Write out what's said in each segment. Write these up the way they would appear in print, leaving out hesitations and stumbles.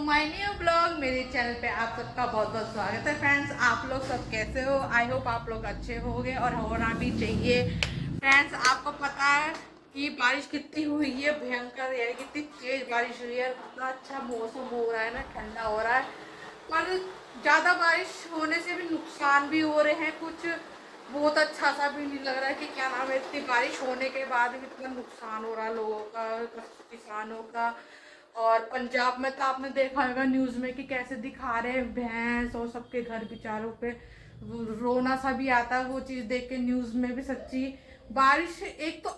My new blog. मेरे channel पे आप सबका बहुत बहुत स्वागत है। फ्रेंड्स, आप लोग सब कैसे हो? आई होप आप लोग अच्छे होंगे और होना भी चाहिए। फ्रेंड्स, आपको पता है कि बारिश कितनी हुई है, भयंकर, यानी कितनी तेज बारिश हुई है। कितना अच्छा मौसम हो रहा है ना, ठंडा हो रहा है। पर ज़्यादा बारिश होने से भी नुकसान भी हो रहे हैं कुछ। बहुत अच्छा सा भी नहीं लग रहा है कि क्या नाम है, इतनी बारिश होने के बाद भी इतना नुकसान हो रहा है लोगों का, किसानों का। और पंजाब में तो आपने देखा होगा न्यूज़ में कि कैसे दिखा रहे हैं भैंस और सबके घर बेचारों पे। रोना सा भी आता है वो चीज़ देख के न्यूज़ में भी। सच्ची बारिश एक तो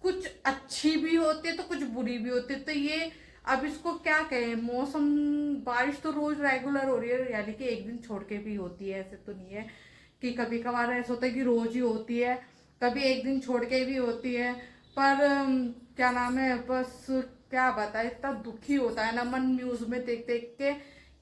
कुछ अच्छी भी होती है तो कुछ बुरी भी होती है। तो ये अब इसको क्या कहें, मौसम, बारिश तो रोज रेगुलर हो रही है, यानी कि एक दिन छोड़ के भी होती है। ऐसे तो नहीं है कि कभी कभार ऐसा होता है कि रोज ही होती है, कभी एक दिन छोड़ के भी होती है। पर क्या नाम है, बस क्या बताए, इतना दुखी होता है ना मन न्यूज में देख देख के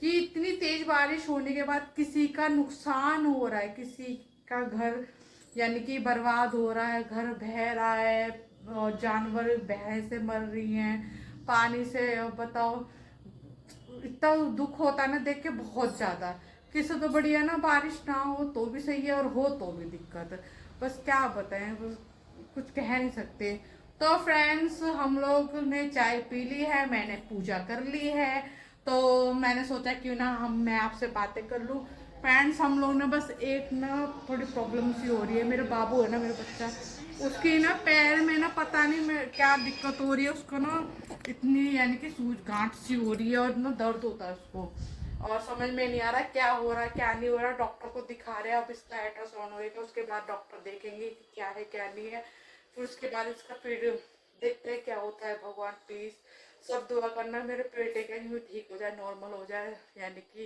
कि इतनी तेज बारिश होने के बाद किसी का नुकसान हो रहा है, किसी का घर यानी कि बर्बाद हो रहा है, घर बह रहा है और जानवर बह से मर रही हैं पानी से। बताओ, इतना दुख होता है ना देख के, बहुत ज्यादा। किसी तो बढ़िया ना बारिश ना हो तो भी सही है और हो तो भी दिक्कत। बस क्या बताएं, बस कुछ कह नहीं सकते। तो फ्रेंड्स, हम लोग ने चाय पी ली है, मैंने पूजा कर ली है, तो मैंने सोचा क्यों ना मैं आपसे बातें कर लूं। फ्रेंड्स, हम लोग ने बस एक ना थोड़ी प्रॉब्लम सी हो रही है। मेरे बाबू है ना, मेरा बच्चा, उसकी ना पैर में ना पता नहीं मैं क्या दिक्कत हो रही है उसको ना, इतनी यानी कि सूज गांठ सी हो रही है और ना दर्द होता है उसको। और समझ में नहीं आ रहा क्या हो रहा है क्या नहीं हो रहा। डॉक्टर को दिखा रहे हैं, अब इसका अल्ट्रासाउंड होएगा, उसके बाद डॉक्टर देखेंगे कि क्या है क्या नहीं है। फिर उसके बाद इसका फिर देखते हैं क्या होता है। भगवान प्लीज सब दुआ करना मेरे बेटे का यूँ ठीक हो जाए, नॉर्मल हो जाए, यानी कि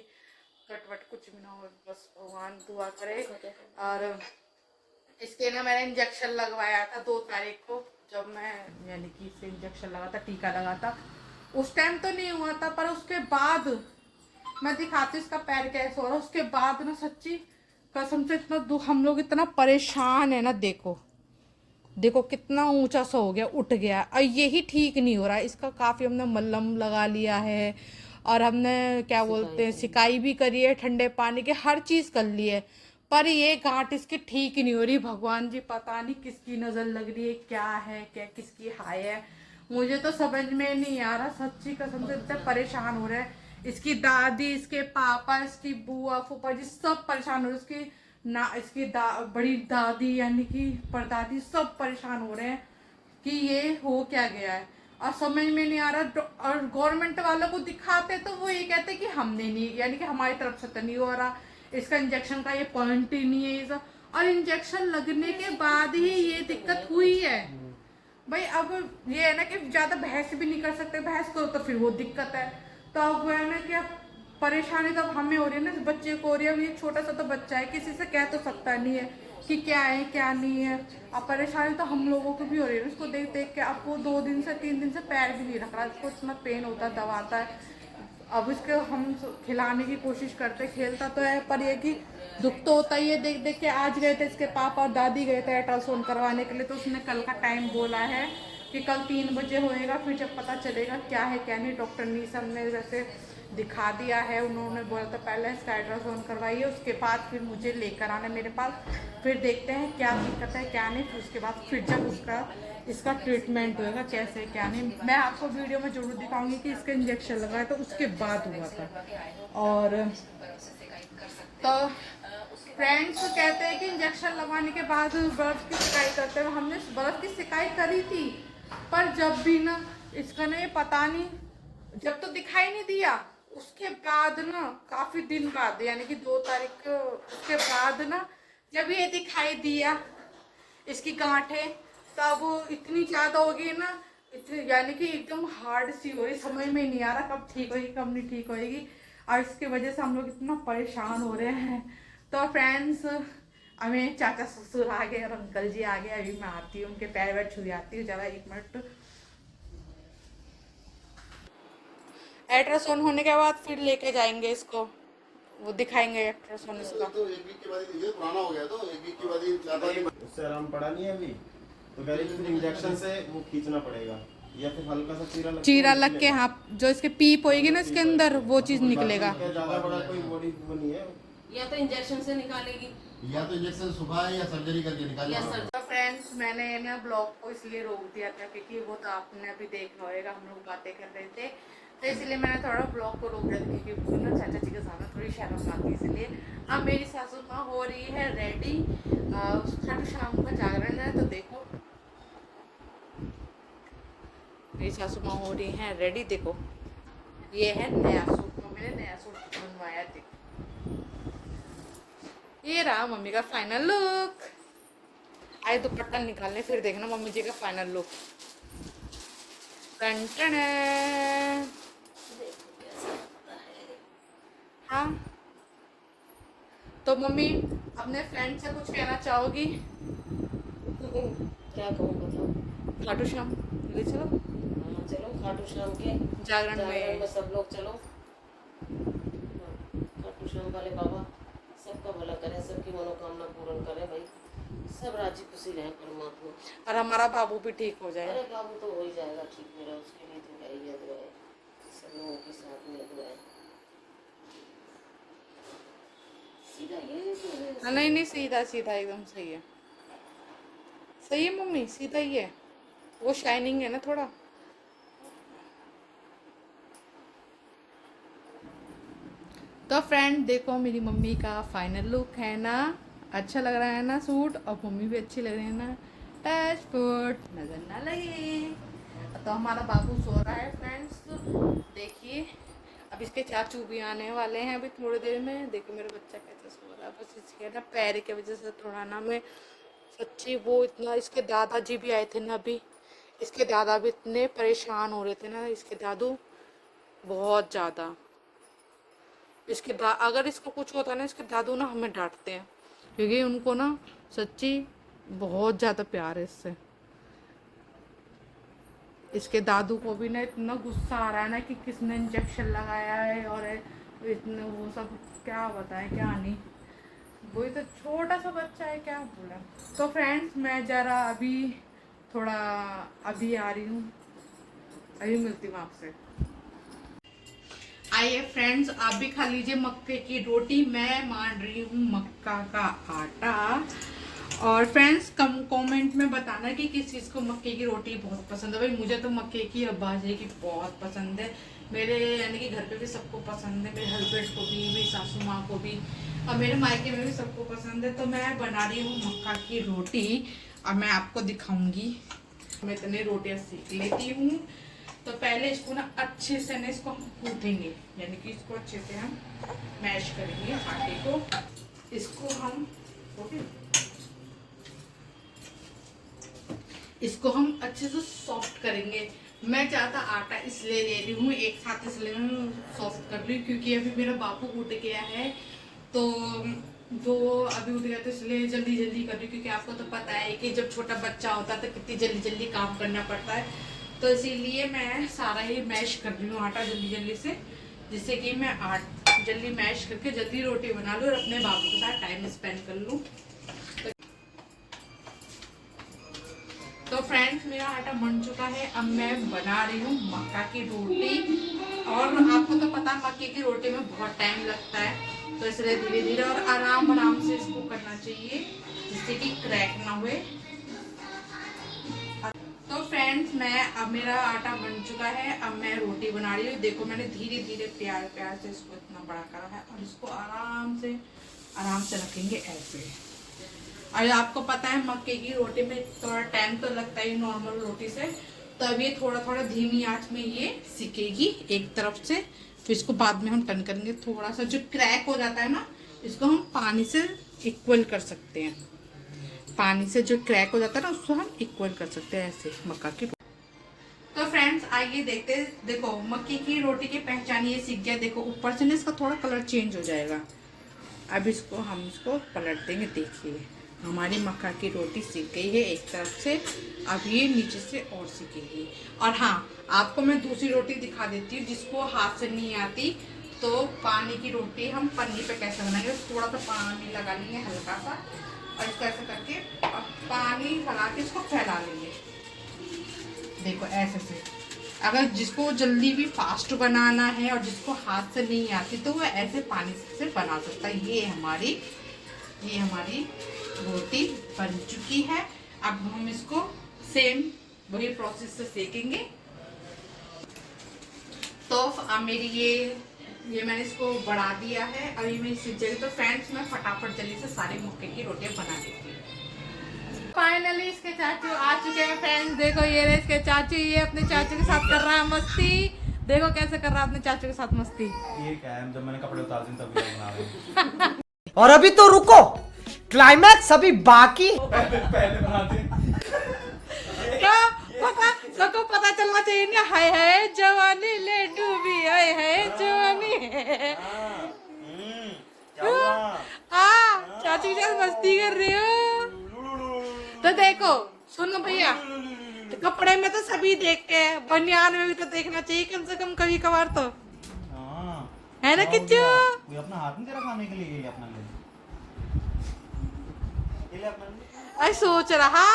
कटवट कुछ भी ना हो, बस भगवान दुआ करे। और इसके ना मैंने इंजेक्शन लगवाया था 2 तारीख को, जब मैं यानी कि इसे इंजेक्शन लगा था, टीका लगा था। उस टाइम तो नहीं हुआ था, पर उसके बाद मैं दिखाती इसका पैर कैसे हो रहा। उसके बाद ना सच्ची कसम से इतना दुख, हम लोग इतना परेशान है ना। देखो देखो कितना ऊंचा सा हो गया, उठ गया, और यही ठीक नहीं हो रहा है इसका। काफी हमने मल्लम लगा लिया है और हमने क्या बोलते हैं सिकाई भी करी है, ठंडे पानी के हर चीज कर ली है, पर ये गांठ इसकी ठीक नहीं हो रही। भगवान जी पता नहीं किसकी नजर लग रही है, क्या है क्या, किसकी हाय है, मुझे तो समझ में नहीं आ रहा। सच्ची कसम से इतने परेशान हो रहे हैं। इसकी दादी, इसके पापा, इसकी बुआ, फूफा जी सब परेशान हो रहे हैं। इसकी ना इसकी बड़ी दादी यानी कि परदादी सब परेशान हो रहे हैं कि ये हो क्या गया है। और समझ में नहीं आ रहा। और गवर्नमेंट वालों को दिखाते तो वो ये कहते कि हमने नहीं, यानी कि हमारी तरफ से तो नहीं हो रहा, इसका इंजेक्शन का ये पॉइंट ही नहीं है ये सब। और इंजेक्शन लगने के बाद ही ये दिक्कत हुई है भाई। अब ये है ना कि ज्यादा बहस भी नहीं कर सकते, बहस करो तो फिर वो दिक्कत है। तो अब वो है ना कि अब परेशानी तो अब हमें हो रही है ना, इस बच्चे को हो रही है। अब ये छोटा सा तो बच्चा है, किसी से कह तो सकता नहीं है कि क्या है क्या नहीं है। अब परेशानी तो हम लोगों को भी हो रही है उसको देख देख के। अब वो 2 दिन से 3 दिन से पैर भी नहीं रख रहा, उसको इतना पेन होता है, दबाता है। अब इसके हम खिलाने की कोशिश करते, खेलता तो है, पर ये कि दुख तो होता ही है देख देख के। आज गए थे इसके पापा और दादी, गए थे अल्ट्रासाउंड करवाने के लिए, तो उसने कल का टाइम बोला है कि कल 3 बजे होएगा, फिर जब पता चलेगा क्या है क्या नहीं। डॉक्टर नीसम ने वैसे दिखा दिया है, उन्होंने बोला था पहले इसका अल्ट्रासाउंड करवाइए, उसके बाद फिर मुझे लेकर आना मेरे पास, फिर देखते हैं क्या दिक्कत है क्या नहीं। फिर उसके बाद फिर जब इसका ट्रीटमेंट होएगा कैसे क्या नहीं, मैं आपको वीडियो में जरूर दिखाऊंगी कि इसका इंजेक्शन लगाया तो उसके बाद हुआ था। और तो फ्रेंड्स कहते हैं कि इंजेक्शन लगवाने के बाद बर्फ की सिकाई करते हैं। हमने बर्फ की सिकाई करी थी, पर जब भी ना इसका ना ये पता नहीं, जब तो दिखाई नहीं दिया, उसके बाद ना काफी दिन बाद यानी कि 2 तारीख को, उसके बाद ना जब ये दिखाई दिया इसकी गांठें, तब वो इतनी ज्यादा हो गई ना, इतनी यानी कि एकदम हार्ड सी हो रही, समझ में नहीं आ रहा कब ठीक होगी कब नहीं ठीक होगी। और इसकी वजह से हम लोग इतना परेशान हो रहे हैं। तो फ्रेंड्स, हमें चाचा ससुर आ गए और अंकल जी आ गए, अभी मैं आती हूँ उनके पैर वैर छू जाती हूँ, जरा 1 मिनट। अल्ट्रासाउंड होने के बाद फिर लेके जाएंगे इसको, वो दिखाएंगे अल्ट्रासाउंड इसका। तो 1 वीक के बाद ही पुराना हो गया, तो 1 वीक के बाद ही उससे आराम पड़ा नहीं है अभी, तो कह रही फिर इंजेक्शन से वो खींचना पड़ेगा या फिर हल्का सा चीरा लग के हाँ जो इसके पीप होएगी ना इसके अंदर वो चीज़ निकलेगा। क्या ज्यादा बड़ा कोई बॉडी वो नहीं है। या तो इंजेक्शन से निकालेगी या तो इंजेक्शन सुबह है या सर्जरी करके निकालना या होगा। सर्जरी। तो फ्रेंड्स मैंने ना ब्लॉग को इसलिए रोक दिया था क्योंकि वो तो आपने अभी देखा होगा, हम लोग बातें कर रहे थे, तो इसलिए मैंने थोड़ा ब्लॉग को रोक दिया था क्योंकि मुझे ना चाचा जी के सामने थोड़ी शर्म आती है। इसलिए अब मेरी सासू माँ हो रही है रेडी, खाटू शाम का जागरण है, तो देखो मेरी सासू माँ हो रही है रेडी। देखो ये है नया सूट, मम्मी ने नया सूट बनवाया, देखो ये रहा मम्मी का फाइनल लुक। आए दुपट्टा निकालने फिर देखना मम्मी जी का फाइनल लुक। Ton ton. हाँ तो मम्मी अपने फ्रेंड से कुछ कहना चाहोगी? क्या कहूँ बताओ। खाटू श्याम ले चलो हाँ, चलो खाटू श्याम के जागरण जागरण में। में सब लोग चलो। खाटू श्याम वाले बाबा सबका भला करे, सबकी मनोकामना पूर्ण करे भाई, सब राजी खुशी रहे परमात्मा। और हमारा बाबू भी ठीक हो जाए। अरे बाबू तो हो ही जाएगा ठीक, मेरा उसके लिए तो क्या ही है दुआएं, सब लोगों के साथ में दुआएं। सीधा ये नहीं नहीं सीधा सीधा एकदम सही है, सही है मम्मी, सीधा ही है, वो शाइनिंग है ना थोड़ा। तो फ्रेंड देखो मेरी मम्मी का फाइनल लुक है ना, अच्छा लग रहा है ना सूट, और मम्मी भी अच्छी लग रही है ना, टच फुट नजर ना लगे। तो हमारा बाबू सो रहा है फ्रेंड्स, देखिए अब इसके चाचू भी आने वाले हैं अभी थोड़ी देर में। देखिए मेरा बच्चा कैसे सो रहा है, बस इसके ना पैर की वजह से थोड़ा ना मैं सच्ची वो इतना, इसके दादाजी भी आए थे ना अभी, इसके दादा भी इतने परेशान हो रहे थे ना, इसके दादू बहुत ज़्यादा। अगर इसको कुछ होता है ना, इसके दादू ना हमें डांटते हैं क्योंकि उनको ना सच्ची बहुत ज़्यादा प्यार है इससे। इसके दादू को भी ना इतना गुस्सा आ रहा है ना कि किसने इंजेक्शन लगाया है, और इतने वो सब क्या बताएं क्या नहीं, वही तो छोटा सा बच्चा है, क्या बोला। तो फ्रेंड्स मैं ज़रा अभी थोड़ा अभी आ रही हूँ, अभी मिलती हूँ आपसे। आइए फ्रेंड्स आप भी खा लीजिए मक्के की रोटी, मैं मान रही हूँ मक्का का आटा। और फ्रेंड्स कमेंट में बताना कि किस चीज़ को मक्के की रोटी बहुत पसंद है। भाई मुझे तो मक्के की और बाजरे की बहुत पसंद है, मेरे यानी कि घर पे भी सबको पसंद है, मेरे हस्बैंड को भी, मेरी सासू माँ को भी, और मेरे मायके में भी सबको पसंद है। तो मैं बना रही हूँ मक्का की रोटी और मैं आपको दिखाऊंगी। मैं इतनी रोटियाँ सीख लेती हूँ। तो पहले इसको ना अच्छे से ना इसको हम कूटेंगे, यानी कि इसको अच्छे से हम मैश करेंगे आटे को। इसको हम अच्छे से सॉफ्ट करेंगे। मैं ज़्यादा आटा इसलिए ले रही हूँ एक साथ, इसलिए मैं सॉफ्ट कर रही हूँ क्योंकि अभी मेरा बापू उठ गया है, तो वो अभी उठ गया तो इसलिए जल्दी जल्दी कर रही हूँ क्योंकि आपको तो पता है कि जब छोटा बच्चा होता है तो कितनी जल्दी जल्दी काम करना पड़ता है। तो इसीलिए मैं सारा ही मैश कर रही हूँ आटा जल्दी जल्दी से, जिससे कि मैं जल्दी मैश करके जल्दी रोटी बना लूँ और अपने बाबू के साथ टाइम स्पेंड कर लूँ। तो फ्रेंड्स मेरा आटा बन चुका है, अब मैं बना रही हूँ मक्का की रोटी। और आपको तो पता है मक्के की रोटी में बहुत टाइम लगता है, तो इसलिए धीरे धीरे और आराम से इसको करना चाहिए जिससे कि क्रैक ना हुए। तो फ्रेंड्स अब मेरा आटा बन चुका है, अब मैं रोटी बना रही हूँ। देखो मैंने धीरे धीरे प्यार से इसको इतना बड़ा करा है और इसको आराम से रखेंगे ऐसे। और आपको पता है मक्के की रोटी में थोड़ा टाइम तो लगता है नॉर्मल रोटी से, तो अब ये थोड़ा धीमी आंच में ये सिकेगी एक तरफ से, फिर इसको बाद में हम टर्न करेंगे। थोड़ा सा जो क्रैक हो जाता है ना, इसको हम पानी से इक्वल कर सकते हैं, पानी से जो क्रैक हो जाता है ना उसको हम इक्वल कर सकते हैं ऐसे मक्का की। तो फ्रेंड्स आइए देखते हैं। देखो मक्के की रोटी की पहचान ये सीख गया। देखो ऊपर से ना इसका थोड़ा कलर चेंज हो जाएगा। अब हम इसको पलट देंगे। देखिए हमारी मक्का की रोटी सीख गई है एक तरफ से, अब ये नीचे से और सीखेगी। और हाँ आपको मैं दूसरी रोटी दिखा देती हूँ जिसको हाथ से नहीं आती। तो पानी की रोटी हम पन्नी पे कैसे बनाएंगे, थोड़ा सा पानी लगा लेंगे हल्का सा और इसको ऐसे करके पानी लगा के इसको फैला लेंगे। देखो ऐसे से अगर जिसको जल्दी भी फास्ट बनाना है और जिसको हाथ से नहीं आती तो वो ऐसे पानी से बना सकता है। ये हमारी रोटी बन चुकी है। अब हम इसको सेम वही प्रोसेस से सेकेंगे। तो अब मेरी ये मैंने इसको बढ़ा दिया है। अभी मेरी सीख जाएगी। तो फ्रेंड्स मैं फटाफट जल्दी से सारे मक्के की रोटियां बना देती हूँ। फाइनली इसके चाचू आ चुके हैं फ्रेंड्स। देखो ये रहे इसके चाचू, ये अपने चाचू के साथ कर रहा है मस्ती। देखो कैसे कर रहा है अपने चाचू के साथ मस्ती। ये क्या है, जब मैंने कपड़े उतार दिए तब वीडियो बना रहे हैं। और अभी तो रुको, क्लाइमैक्स अभी बाकी। पहले बनाते क्या पता, सबको पता चलना चाहिए ना। हाय हाय जवानी ले डूबी, हाय हाय जवानी है। हाँ चाचू के साथ मस्ती कर रही हो। तो देखो सुनो भैया, तो कपड़े में तो सभी देखते हैं, बनियान में भी तो देखना चाहिए कम से कम कभी कभार तो, है ना किच्चू? कोई अपना हाथ नहीं तेरा खाने के लिए, ये ले अपना ले, ये ले अपना ले। अरे सोच रहा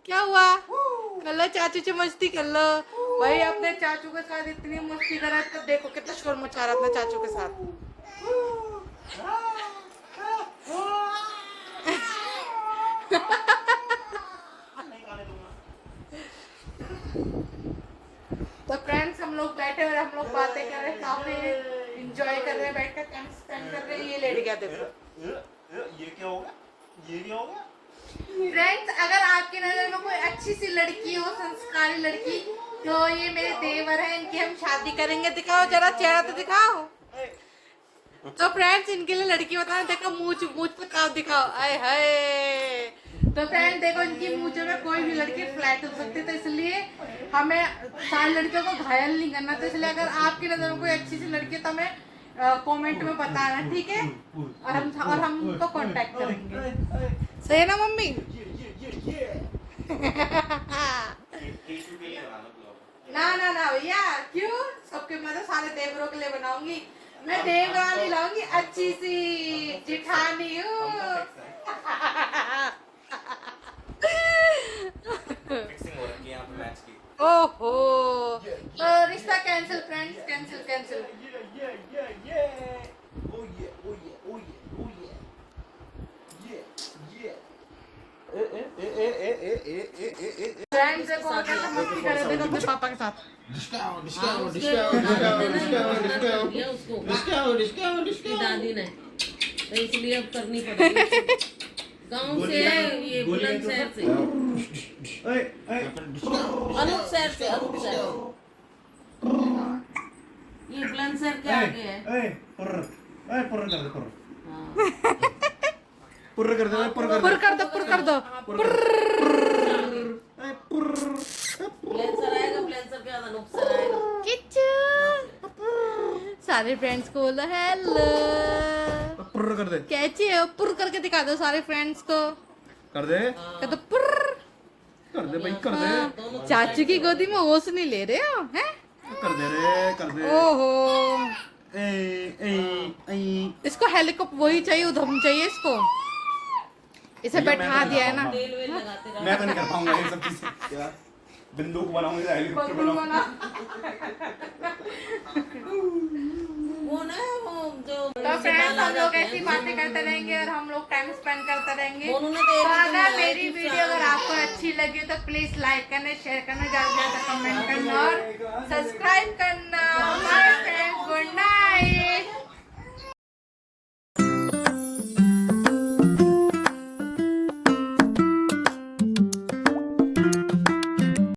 क्या हुआ, कर लो चाचू से मस्ती कर लो भाई। अपने चाचू के साथ इतनी मस्ती करा तो देखो कितना शोर मचा रहा अपने चाचू के साथ। तो फ्रेंड्स हम लोग बैठे और हम लोग बातें कर रहे हैं, काफी एंजॉय कर रहे हैं, बैठ कर टाइम स्पेंड कर रहे हैं। ये लेट गया देखो। ये क्या होगा, ये क्या होगा? फ्रेंड्स अगर आपकी नजर में कोई अच्छी सी लड़की हो, संस्कारी लड़की, तो ये मेरे देवर हैं, इनकी हम शादी करेंगे। दिखाओ जरा चेहरा तो दिखाओ। तो फ्रेंड्स इनके लिए लड़की बताना। देखो मूछ पे दिखाओ, आए हाय। तो फ्रेंड देखो इनकी मूछों में कोई भी लड़की फ्लैट हो सकती है, तो इसलिए हमें सारी लड़कियों को घायल नहीं करना। तो इसलिए अगर आपकी नजर में कोई अच्छी सी लड़की है तो हमें कमेंट में बताना, ठीक है? और हम उनको कांटेक्ट करेंगे। सही है ना मम्मी? ना भैया, क्यों? सबके मैं तो सारे देवरों के लिए बनाऊंगी। मैं देवरानी लाऊंगी, अच्छी सी जिठानी हूँ। फिक्सिंग हो रखी है यहाँ पे मैच की। ओहो, तो रिश्ता कैंसिल फ्रेंड्स, कैंसिल। फ्रेंड्स देखो कैसे मस्ती कर रहे, देखो अपने पापा के साथ। उसकी दादी ने, तो इसलिए अब करनी पड़ेगी। गांव से है ये, बुलंदशहर से, अनूपशहर से, ये बुलंदशहर के आगे है। पुर्र कर दे, पुर्र। हाँ। पुर्र कर दे, पुर्र पुर कर दो। बुलंदशहर आएगा, बुलंदशहर के बाद अनूपशहर आएगा। किच्चू सारे फ्रेंड्स को बोलो हेलो। पुर्र कर दे, कैची है, पुर करके दिखा दो सारे फ्रेंड्स को। कर दे, क्या तो पुर कर दे भाई, कर दे, हाँ, चाचू की गोदी में होश नहीं ले रहे हो, हैं? कर दे रे, कर दे। ओहो, ए इसको हेलीकॉप्टर वही चाहिए, उधम चाहिए इसको। इसे बैठा दिया है ना। तेल वेल लगाते रहो। मैं तो नहीं कर पाऊंगा ये सब चीजें। क्या बंदूक बनाऊंगी, हेलीकॉप्टर बनाऊंगा। वो ना वो जो तो फ्रेंड्स हम लोग ऐसी बातें करते रहेंगे और हम लोग टाइम स्पेंड करते रहेंगे। दोनों ने तो तो अगर मेरी वीडियो अगर आपको अच्छी लगी तो प्लीज लाइक करना, शेयर करना, ज्यादा से ज्यादा कमेंट करना और सब्सक्राइब करना।